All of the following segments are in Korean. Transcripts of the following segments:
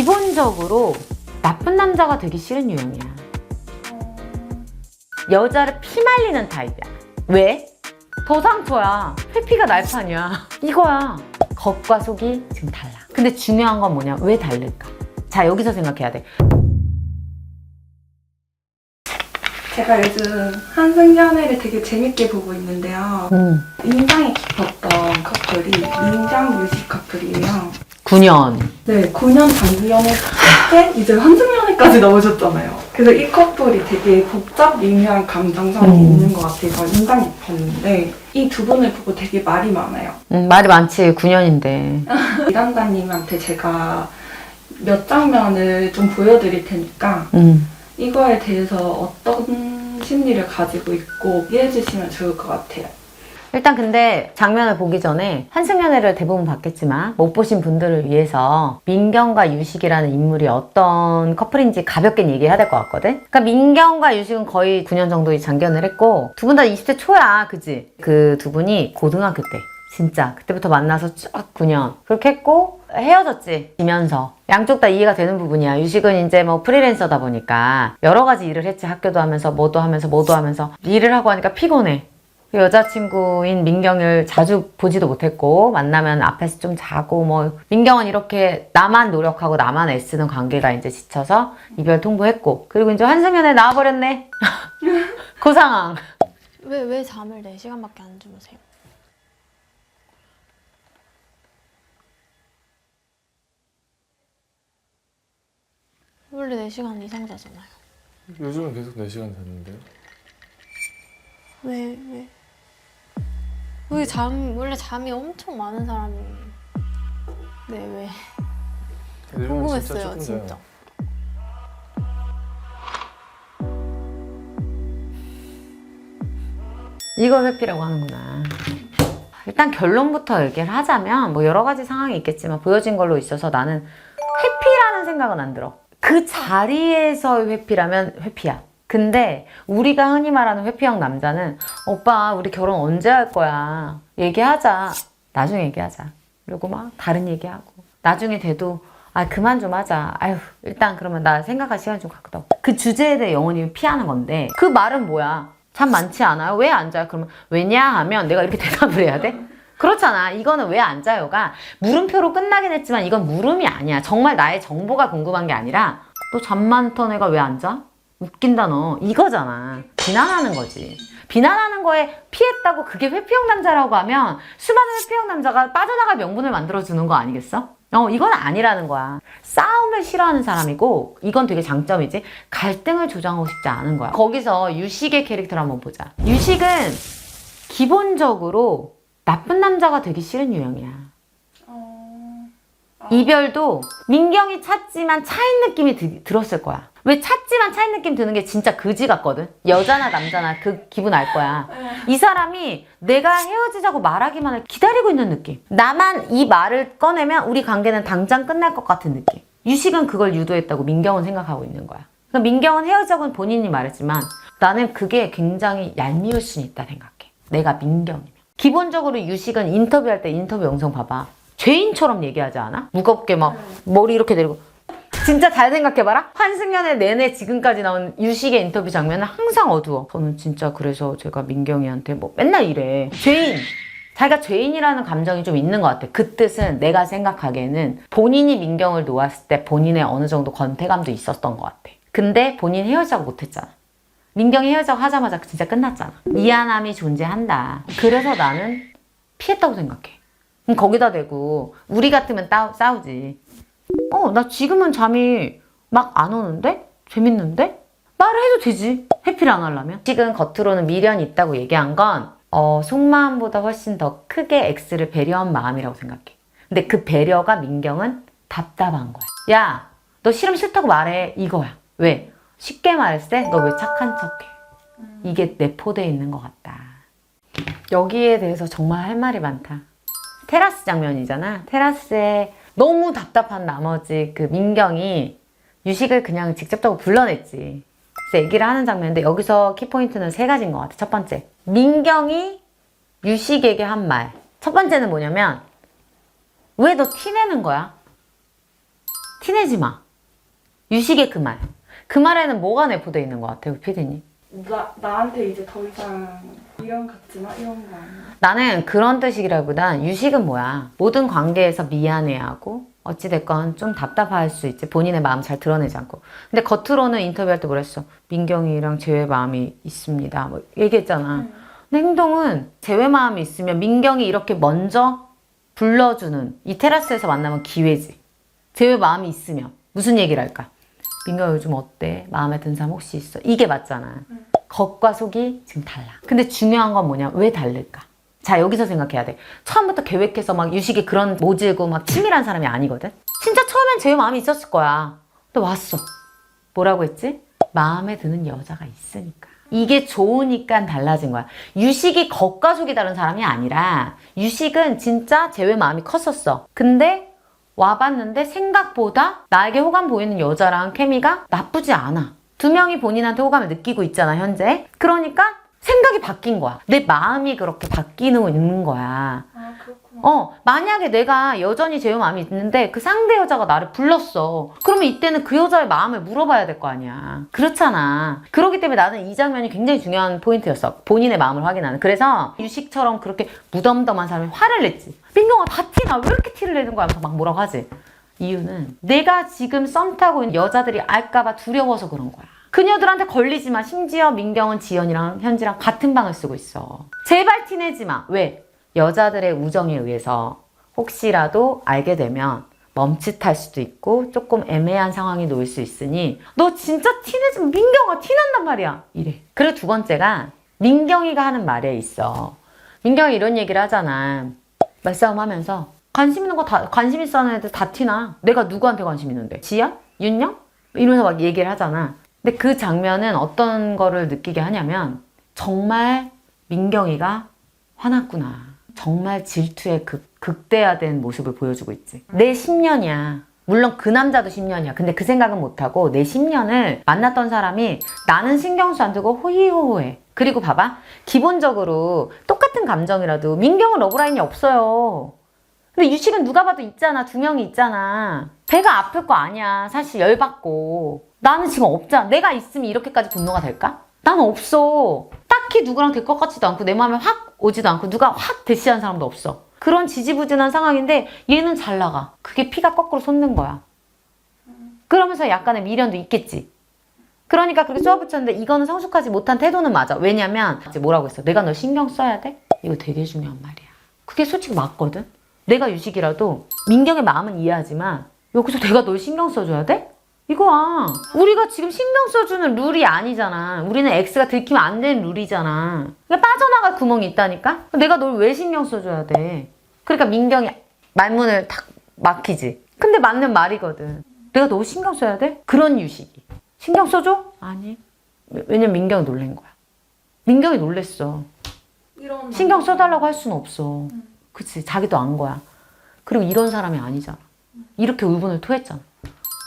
기본적으로 나쁜 남자가 되기 싫은 유형이야. 여자를 피말리는 타입이야. 왜? 더 상처야. 회피가 날판이야. 이거야. 겉과 속이 지금 달라. 근데 중요한 건 뭐냐? 왜 다를까? 자, 여기서 생각해야 돼. 제가 요즘 한승연애를 되게 재밌게 보고 있는데요. 인상이 깊었던 커플이 민정 유식 커플이에요. 9년. 네, 9년 장기 연애 때 이제 한승연애까지 나오셨잖아요. 그래서 이 커플이 되게 복잡 미묘한 감정선이 있는 것 같아서 인상 깊었는데 이 두 분을 보고 되게 말이 많아요. 말이 많지. 9년인데. 이란다님한테 제가 몇 장면을 좀 보여드릴 테니까 이거에 대해서 어떤 심리를 가지고 있고 이해해 주시면 좋을 것 같아요. 일단 근데 장면을 보기 전에 한승연애를 대부분 봤겠지만 못 보신 분들을 위해서 민경과 유식이라는 인물이 어떤 커플인지 가볍게 얘기해야 될 것 같거든? 그러니까 민경과 유식은 거의 9년 정도 장기연애를 했고 두 분 다 20대 초야, 그지? 그 두 분이 고등학교 때 진짜 그때부터 만나서 쭉 9년 그렇게 했고 헤어졌지, 지면서. 양쪽 다 이해가 되는 부분이야. 유식은 이제 뭐 프리랜서다 보니까 여러 가지 일을 했지. 학교도 하면서 뭐도 하면서 일을 하고 하니까 피곤해. 여자친구인 민경을 자주 보지도 못했고 만나면 앞에서 좀 자고 뭐 민경은 이렇게 나만 노력하고 나만 애쓰는 관계가 이제 지쳐서 이별 통보했고 그리고 이제 한승연애 나와버렸네. 그 상황. 왜 잠을 4시간밖에 안 주무세요? 원래 4시간 이상 자잖아요. 요즘은 계속 4시간 잤는데요. 왜? 원래 잠이 엄청 많은 사람이. 네, 왜? 요즘은 궁금했어요, 조금 진짜. 자요. 이걸 회피라고 하는구나. 일단 결론부터 얘기를 하자면 뭐 여러 가지 상황이 있겠지만 보여진 걸로 있어서 나는 회피라는 생각은 안 들어. 그 자리에서의 회피라면 회피야. 근데 우리가 흔히 말하는 회피형 남자는 오빠 우리 결혼 언제 할 거야? 얘기하자. 나중에 얘기하자. 그리고 막 다른 얘기하고 나중에 돼도 아 그만 좀 하자. 아유 일단 그러면 나 생각할 시간 좀 갖다. 그 주제에 대해 영원히 피하는 건데 그 말은 뭐야? 잠 많지 않아요? 왜 안 자요? 그러면 왜냐하면 내가 이렇게 대답을 해야 돼? 그렇잖아. 이거는 왜 안 자요가 물음표로 끝나긴 했지만 이건 물음이 아니야. 정말 나의 정보가 궁금한 게 아니라 너 잠 많던 애가 왜 안 자? 웃긴다 너. 이거잖아. 비난하는 거지. 비난하는 거에 피했다고 그게 회피형 남자라고 하면 수많은 회피형 남자가 빠져나갈 명분을 만들어주는 거 아니겠어? 이건 아니라는 거야. 싸움을 싫어하는 사람이고 이건 되게 장점이지. 갈등을 조장하고 싶지 않은 거야. 거기서 유식의 캐릭터를 한번 보자. 유식은 기본적으로 나쁜 남자가 되기 싫은 유형이야. 이별도 민경이 찾지만 차인 느낌이 들었을 거야. 왜 찾지만 차인 느낌 드는 게 진짜 그지 같거든. 여자나 남자나 그 기분 알 거야. 이 사람이 내가 헤어지자고 말하기만 을 기다리고 있는 느낌. 나만 이 말을 꺼내면 우리 관계는 당장 끝날 것 같은 느낌. 유식은 그걸 유도했다고 민경은 생각하고 있는 거야. 그러니까 민경은 헤어지자고는 본인이 말했지만 나는 그게 굉장히 얄미울 수는 있다 생각해. 내가 민경이면. 기본적으로 유식은 인터뷰할 때 인터뷰 영상 봐봐. 죄인처럼 얘기하지 않아? 무겁게 막 머리 이렇게 내리고. 진짜 잘 생각해봐라. 한승연애 내내 지금까지 나온 유식의 인터뷰 장면은 항상 어두워. 저는 진짜 그래서 제가 민경이한테 뭐 맨날 이래. 죄인. 자기가 죄인이라는 감정이 좀 있는 것 같아. 그 뜻은 내가 생각하기에는 본인이 민경을 놓았을 때 본인의 어느 정도 권태감도 있었던 것 같아. 근데 본인 헤어지자고 못했잖아. 민경이 헤어지자고 하자마자 진짜 끝났잖아. 미안함이 존재한다. 그래서 나는 피했다고 생각해. 거기다 대고 우리 같으면 싸우지. 나 지금은 잠이 막 안 오는데? 재밌는데? 말을 해도 되지. 회피를 안 하려면. 지금 겉으로는 미련이 있다고 얘기한 건 속마음보다 훨씬 더 크게 X를 배려한 마음이라고 생각해. 근데 그 배려가 민경은 답답한 거야. 야, 너 싫으면 싫다고 말해. 이거야. 왜? 쉽게 말했을 때 너 왜 착한 척해? 이게 내포되어 있는 것 같다. 여기에 대해서 정말 할 말이 많다. 테라스 장면이잖아. 테라스에 너무 답답한 나머지 그 민경이 유식을 그냥 직접적으로 불러냈지. 그래서 얘기를 하는 장면인데 여기서 키포인트는 3가지인 것 같아. 첫 번째, 민경이 유식에게 한 말. 첫 번째는 뭐냐면 왜 너 티내는 거야? 티내지 마. 유식의 그 말. 그 말에는 뭐가 내포되어 있는 것 같아요, 피디님? 나한테 이제 더 이상 미련 갖지 마 이런 거 아니야? 나는 그런 뜻이라기보단 유식은 뭐야? 모든 관계에서 미안해하고 어찌됐건 좀 답답할 수 있지. 본인의 마음 잘 드러내지 않고. 근데 겉으로는 인터뷰할 때 뭐랬어? 민경이랑 제외 마음이 있습니다. 뭐 얘기했잖아. 근데 행동은 제외 마음이 있으면 민경이 이렇게 먼저 불러주는 이 테라스에서 만나면 기회지. 제외 마음이 있으면 무슨 얘기를 할까? 민경아 요즘 어때? 마음에 든 사람 혹시 있어? 이게 맞잖아. 겉과 속이 지금 달라. 근데 중요한 건 뭐냐? 왜 다를까? 자, 여기서 생각해야 돼. 처음부터 계획해서 막 유식이 그런 모질고 막 치밀한 사람이 아니거든? 진짜 처음엔 제외 마음이 있었을 거야. 근데 왔어. 뭐라고 했지? 마음에 드는 여자가 있으니까. 이게 좋으니까 달라진 거야. 유식이 겉과 속이 다른 사람이 아니라 유식은 진짜 제외 마음이 컸었어. 근데 와봤는데 생각보다 나에게 호감 보이는 여자랑 케미가 나쁘지 않아. 두 명이 본인한테 호감을 느끼고 있잖아, 현재. 그러니까 생각이 바뀐 거야. 내 마음이 그렇게 바뀌는 있는 거야. 아 그렇구나. 만약에 내가 여전히 제외 마음이 있는데 그 상대 여자가 나를 불렀어. 그러면 이때는 그 여자의 마음을 물어봐야 될 거 아니야. 그렇잖아. 그렇기 때문에 나는 이 장면이 굉장히 중요한 포인트였어. 본인의 마음을 확인하는. 그래서 유식처럼 그렇게 무덤덤한 사람이 화를 냈지. 민경아 다 티나. 왜 이렇게 티를 내는 거야? 하면서 막 뭐라고 하지. 이유는 내가 지금 썸 타고 있는 여자들이 알까봐 두려워서 그런 거야. 그녀들한테 걸리지 마. 심지어 민경은 지연이랑 현지랑 같은 방을 쓰고 있어. 제발 티내지 마. 왜? 여자들의 우정에 의해서 혹시라도 알게 되면 멈칫할 수도 있고 조금 애매한 상황이 놓일 수 있으니 너 진짜 티내지 마. 민경아 티난단 말이야. 이래. 그리고 두 번째가 민경이가 하는 말에 있어. 민경이 이런 얘기를 하잖아. 말싸움 하면서 관심 있는 거 다 관심 있어 하는 애들 다 티나. 내가 누구한테 관심 있는데? 지연? 윤영? 이러면서 막 얘기를 하잖아. 근데 그 장면은 어떤 거를 느끼게 하냐면 정말 민경이가 화났구나. 정말 질투의 극대화된 모습을 보여주고 있지. 내 10년이야. 물론 그 남자도 10년이야. 근데 그 생각은 못하고 내 10년을 만났던 사람이 나는 신경도 안 두고 호의호호해. 그리고 봐봐. 기본적으로 똑같은 감정이라도 민경은 러브라인이 없어요. 근데 유식은 누가 봐도 있잖아. 두 명이 있잖아. 배가 아플 거 아니야. 사실 열받고. 나는 지금 없잖아. 내가 있으면 이렇게까지 분노가 될까? 나는 없어. 딱히 누구랑 될 것 같지도 않고 내 마음에 확 오지도 않고 누가 확 대시하는 사람도 없어. 그런 지지부진한 상황인데 얘는 잘 나가. 그게 피가 거꾸로 솟는 거야. 그러면서 약간의 미련도 있겠지. 그러니까 그렇게 쏘아붙였는데 이거는 성숙하지 못한 태도는 맞아. 왜냐면 이제 뭐라고 했어? 내가 널 신경 써야 돼? 이거 되게 중요한 말이야. 그게 솔직히 맞거든? 내가 유식이라도 민경의 마음은 이해하지만 여기서 내가 널 신경 써줘야 돼? 이거야. 우리가 지금 신경 써주는 룰이 아니잖아. 우리는 X가 들키면 안 되는 룰이잖아. 그러니까 빠져나갈 구멍이 있다니까? 내가 널 왜 신경 써줘야 돼? 그러니까 민경이 말문을 탁 막히지. 근데 맞는 말이거든. 내가 너 신경 써야 돼? 그런 유식이. 신경 써줘? 아니. 왜냐면 민경이 놀란 거야. 민경이 놀랬어. 신경 써달라고 할 수는 없어. 그치? 자기도 안 거야. 그리고 이런 사람이 아니잖아. 이렇게 울분을 토했잖아.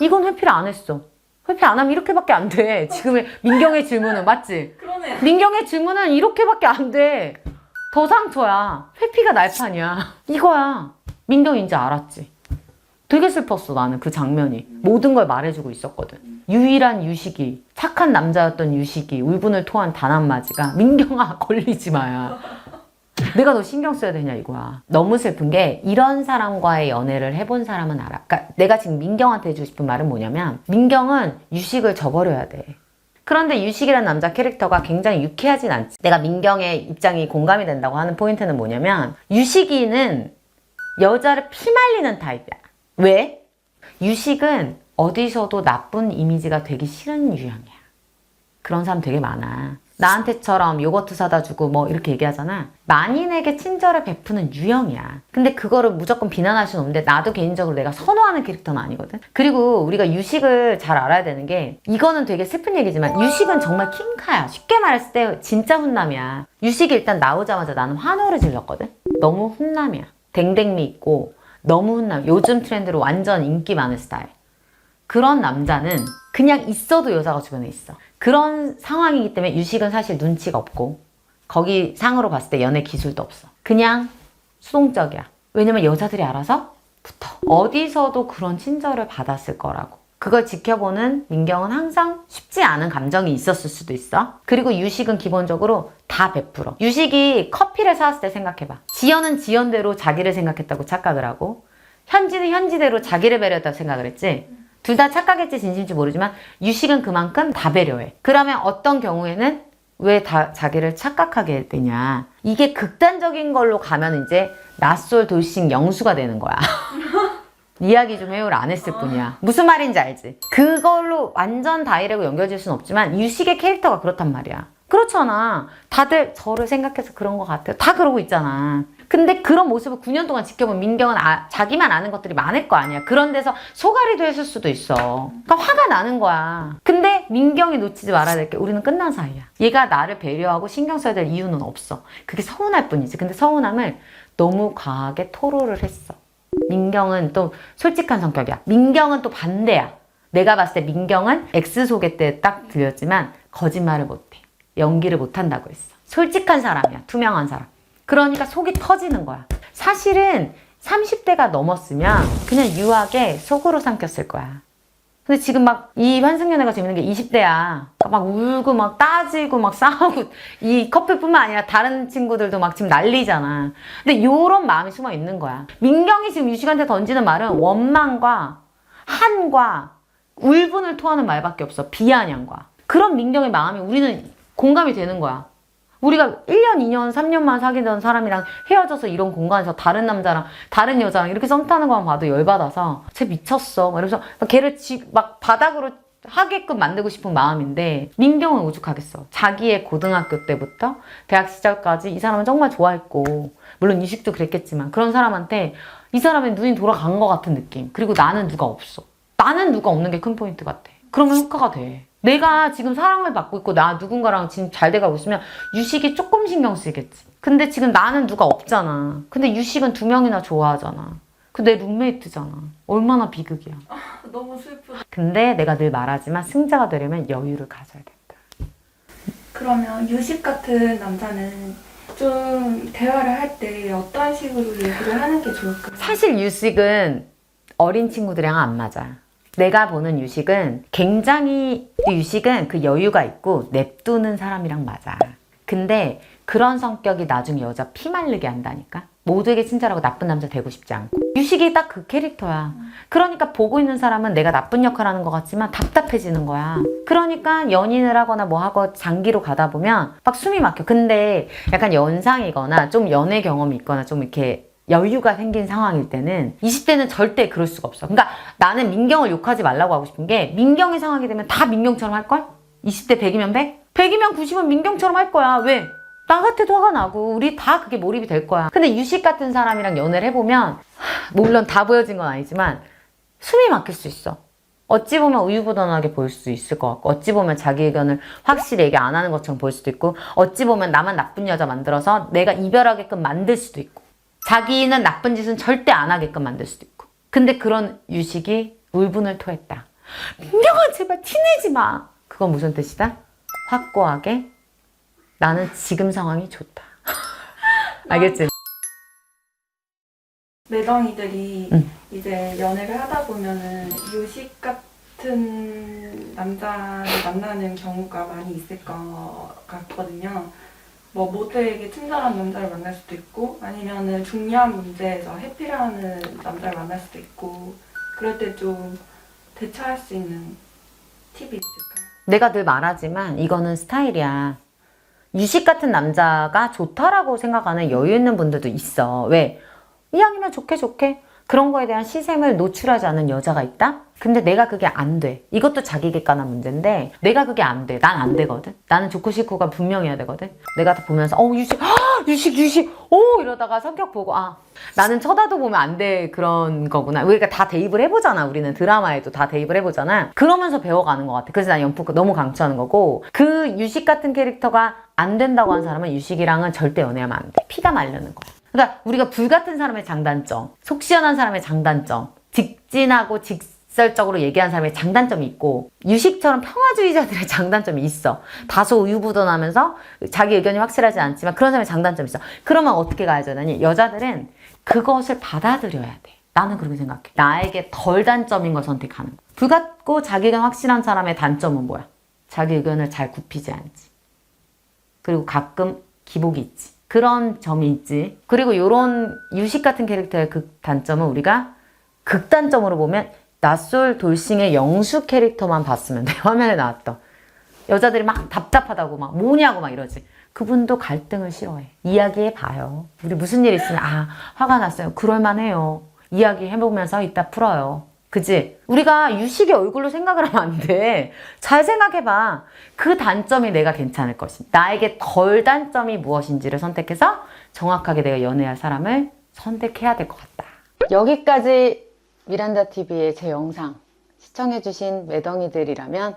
이건 회피를 안 했어. 회피 안 하면 이렇게밖에 안 돼. 지금의 민경의 질문은 맞지? 그러네. 민경의 질문은 이렇게밖에 안 돼. 더 상처야. 회피가 날판이야. 이거야. 민경이 이제 알았지. 되게 슬펐어 나는 그 장면이. 모든 걸 말해주고 있었거든. 유일한 유식이, 착한 남자였던 유식이 울분을 토한 단 한마디가 민경아 걸리지 마야. 내가 너 신경 써야 되냐 이거야. 너무 슬픈 게 이런 사람과의 연애를 해본 사람은 알아. 그러니까 내가 지금 민경한테 해주고 싶은 말은 뭐냐면 민경은 유식을 저버려야 돼. 그런데 유식이라는 남자 캐릭터가 굉장히 유쾌하진 않지. 내가 민경의 입장이 공감이 된다고 하는 포인트는 뭐냐면 유식이는 여자를 피말리는 타입이야. 왜? 유식은 어디서도 나쁜 이미지가 되기 싫은 유형이야. 그런 사람 되게 많아. 나한테처럼 요거트 사다 주고 뭐 이렇게 얘기하잖아. 만인에게 친절을 베푸는 유형이야. 근데 그거를 무조건 비난할 수는 없는데 나도 개인적으로 내가 선호하는 캐릭터는 아니거든. 그리고 우리가 유식을 잘 알아야 되는 게 이거는 되게 슬픈 얘기지만 유식은 정말 킹카야. 쉽게 말했을 때 진짜 훈남이야. 유식이 일단 나오자마자 나는 환호를 질렀거든. 너무 훈남이야. 댕댕미 있고 너무 훈남. 요즘 트렌드로 완전 인기 많은 스타일. 그런 남자는 그냥 있어도 여자가 주변에 있어. 그런 상황이기 때문에 유식은 사실 눈치가 없고 거기 상으로 봤을 때 연애 기술도 없어. 그냥 수동적이야. 왜냐면 여자들이 알아서 어디서도 그런 친절을 받았을 거라고. 그걸 지켜보는 민경은 항상 쉽지 않은 감정이 있었을 수도 있어. 그리고 유식은 기본적으로 다 베풀어. 유식이 커피를 사왔을 때 생각해봐. 지연은 지연대로 자기를 생각했다고 착각을 하고, 현지는 현지대로 자기를 배려했다고 생각을 했지. 둘 다 착각했지 진심인지 모르지만 유식은 그만큼 다 배려해. 그러면 어떤 경우에는 왜 다 자기를 착각하게 되냐. 이게 극단적인 걸로 가면 이제 낯솔 돌싱 영수가 되는 거야. 이야기 좀 해요를 안 했을 뿐이야. 무슨 말인지 알지? 그걸로 완전 다이렉트로 연결될 수는 없지만 유식의 캐릭터가 그렇단 말이야. 그렇잖아. 다들 저를 생각해서 그런 것 같아요. 다 그러고 있잖아. 근데 그런 모습을 9년 동안 지켜본 민경은 자기만 아는 것들이 많을 거 아니야. 그런 데서 소가리도 했을 수도 있어. 그러니까 화가 나는 거야. 근데 민경이 놓치지 말아야 될 게 우리는 끝난 사이야. 얘가 나를 배려하고 신경 써야 될 이유는 없어. 그게 서운할 뿐이지. 근데 서운함을 너무 과하게 토로를 했어. 민경은 또 솔직한 성격이야. 민경은 또 반대야. 내가 봤을 때 민경은 X 소개 때 딱 들렸지만 거짓말을 못해. 연기를 못한다고 했어. 솔직한 사람이야. 투명한 사람. 그러니까 속이 터지는 거야. 사실은 30대가 넘었으면 그냥 유하게 속으로 삼켰을 거야. 근데 지금 막 이 환승연애가 재밌는 게 20대야. 막 울고 막 따지고 막 싸우고 이 커플뿐만 아니라 다른 친구들도 막 지금 난리잖아. 근데 요런 마음이 숨어 있는 거야. 민경이 지금 유식한테 던지는 말은 원망과 한과 울분을 토하는 말밖에 없어. 비아냥과. 그런 민경의 마음이 우리는 공감이 되는 거야. 우리가 1년, 2년, 3년만 사귀던 사람이랑 헤어져서 이런 공간에서 다른 남자랑 다른 여자랑 이렇게 썸 타는 거만 봐도 열받아서 쟤 미쳤어. 막 이러면서 걔를 막 바닥으로 하게끔 만들고 싶은 마음인데 민경은 오죽하겠어. 자기의 고등학교 때부터 대학 시절까지 이 사람은 정말 좋아했고 물론 유식도 그랬겠지만 그런 사람한테 이 사람의 눈이 돌아간 것 같은 느낌. 그리고 나는 누가 없어. 나는 누가 없는 게 큰 포인트 같아. 그러면 효과가 돼. 내가 지금 사랑을 받고 있고 나 누군가랑 지금 잘 돼가고 있으면 유식이 조금 신경 쓰겠지. 근데 지금 나는 누가 없잖아. 근데 유식은 2명이나 좋아하잖아. 그 내 룸메이트잖아. 얼마나 비극이야. 너무 슬프다. 근데 내가 늘 말하지만 승자가 되려면 여유를 가져야 된다. 그러면 유식 같은 남자는 좀 대화를 할 때 어떤 식으로 얘기를 하는 게 좋을까요? 사실 유식은 어린 친구들이랑 안 맞아. 내가 보는 유식은 굉장히 유식은 그 여유가 있고 냅두는 사람이랑 맞아. 근데 그런 성격이 나중에 여자 피 말리게 한다니까. 모두에게 친절하고 나쁜 남자 되고 싶지 않고. 유식이 딱 그 캐릭터야. 그러니까 보고 있는 사람은 내가 나쁜 역할 하는 것 같지만 답답해지는 거야. 그러니까 연인을 하거나 뭐 하고 장기로 가다 보면 막 숨이 막혀. 근데 약간 연상이거나 좀 연애 경험이 있거나 좀 이렇게 여유가 생긴 상황일 때는 20대는 절대 그럴 수가 없어. 그러니까 나는 민경을 욕하지 말라고 하고 싶은 게 민경의 상황이 되면 다 민경처럼 할걸? 20대 100이면 100? 100이면 90은 민경처럼 할 거야. 왜? 나 같아도 화가 나고 우리 다 그게 몰입이 될 거야. 근데 유식 같은 사람이랑 연애를 해보면 물론 다 보여진 건 아니지만 숨이 막힐 수 있어. 어찌 보면 우유부단하게 보일 수도 있을 것 같고 어찌 보면 자기 의견을 확실히 얘기 안 하는 것처럼 보일 수도 있고 어찌 보면 나만 나쁜 여자 만들어서 내가 이별하게끔 만들 수도 있고 자기는 나쁜 짓은 절대 안 하게끔 만들 수도 있고. 근데 그런 유식이 울분을 토했다. 민경아 제발 티내지 마. 그건 무슨 뜻이다? 확고하게 나는 지금 상황이 좋다. 알겠지? 매덩이들이 응. 이제 연애를 하다 보면은 유식 같은 남자를 만나는 경우가 많이 있을 것 같거든요. 뭐 모두에게 친절한 남자를 만날 수도 있고 아니면은 중요한 문제에서 해피를 하는 남자를 만날 수도 있고 그럴 때 좀 대처할 수 있는 팁이 있을까요? 내가 늘 말하지만 이거는 스타일이야. 유식 같은 남자가 좋다라고 생각하는 여유 있는 분들도 있어. 왜? 이왕이면 좋게 그런 거에 대한 시샘을 노출하지 않은 여자가 있다? 근데 내가 그게 안 돼. 이것도 자기 객관한 문제인데 내가 그게 안 돼. 난 안 되거든. 나는 좋고 싫고가 분명해야 되거든. 내가 다 보면서 유식 이러다가 성격 보고 나는 쳐다도 보면 안 돼 그런 거구나. 우리가 다 대입을 해보잖아. 우리는 드라마에도 다 대입을 해보잖아. 그러면서 배워가는 것 같아. 그래서 난 연프 너무 강추하는 거고 그 유식 같은 캐릭터가 안 된다고 하는 사람은 유식이랑은 절대 연애하면 안 돼. 피가 마르는 거야. 그러니까 우리가 불 같은 사람의 장단점, 속 시원한 사람의 장단점, 직진하고 직설적으로 얘기하는 사람의 장단점이 있고 유식처럼 평화주의자들의 장단점이 있어. 다소 우유부단하면서 자기 의견이 확실하지 않지만 그런 사람의 장단점이 있어. 그러면 어떻게 가야 되느니 여자들은 그것을 받아들여야 돼. 나는 그렇게 생각해. 나에게 덜 단점인 걸 선택하는 거야. 불같고 자기 의견 확실한 사람의 단점은 뭐야? 자기 의견을 잘 굽히지 않지. 그리고 가끔 기복이 있지. 그런 점이 있지. 그리고 요런 유식 같은 캐릭터의 극단점은 우리가 극단점으로 보면 낯솔 돌싱의 영수 캐릭터만 봤으면 돼. 화면에 나왔던. 여자들이 막 답답하다고 막 뭐냐고 막 이러지. 그분도 갈등을 싫어해. 이야기해봐요. 우리 무슨 일 있으면 화가 났어요. 그럴만해요. 이야기해보면서 이따 풀어요. 그지? 우리가 유식의 얼굴로 생각을 하면 안 돼. 잘 생각해봐. 그 단점이 내가 괜찮을 것인지, 나에게 덜 단점이 무엇인지를 선택해서 정확하게 내가 연애할 사람을 선택해야 될 것 같다. 여기까지 미란다TV의 제 영상 시청해주신 매덩이들이라면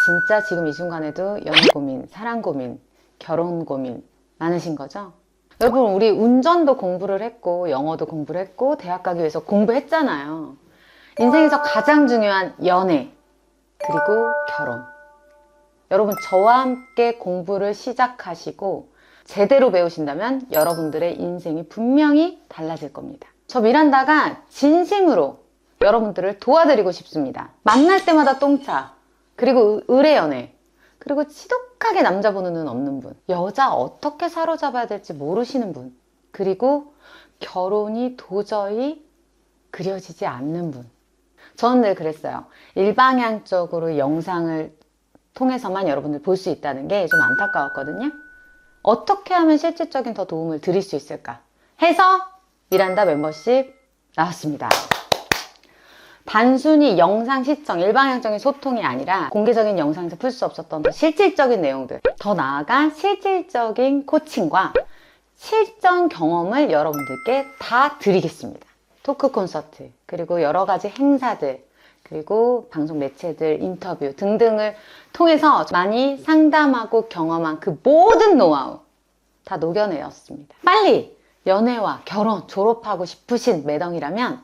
진짜 지금 이 순간에도 연애 고민, 사랑 고민, 결혼 고민 많으신 거죠? 여러분, 우리 운전도 공부를 했고 영어도 공부를 했고 대학 가기 위해서 공부했잖아요. 인생에서 가장 중요한 연애 그리고 결혼. 여러분, 저와 함께 공부를 시작하시고 제대로 배우신다면 여러분들의 인생이 분명히 달라질 겁니다. 저 미란다가 진심으로 여러분들을 도와드리고 싶습니다. 만날 때마다 똥차, 그리고 의뢰 연애, 그리고 지독하게 남자 보는 눈 없는 분, 여자 어떻게 사로잡아야 될지 모르시는 분, 그리고 결혼이 도저히 그려지지 않는 분. 저는 늘 그랬어요. 일방향적으로 영상을 통해서만 여러분들 볼 수 있다는 게 좀 안타까웠거든요. 어떻게 하면 실질적인 더 도움을 드릴 수 있을까 해서 미란다 멤버십 나왔습니다. 단순히 영상 시청, 일방향적인 소통이 아니라 공개적인 영상에서 풀 수 없었던 더 실질적인 내용들, 더 나아가 실질적인 코칭과 실전 경험을 여러분들께 다 드리겠습니다. 토크 콘서트, 그리고 여러 가지 행사들, 그리고 방송 매체들, 인터뷰 등등을 통해서 많이 상담하고 경험한 그 모든 노하우 다 녹여내었습니다. 빨리 연애와 결혼 졸업하고 싶으신 매덩이라면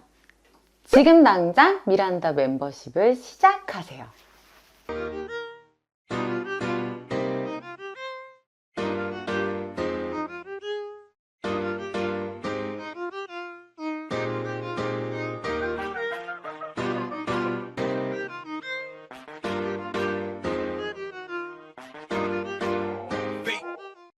지금 당장 미란다 멤버십을 시작하세요.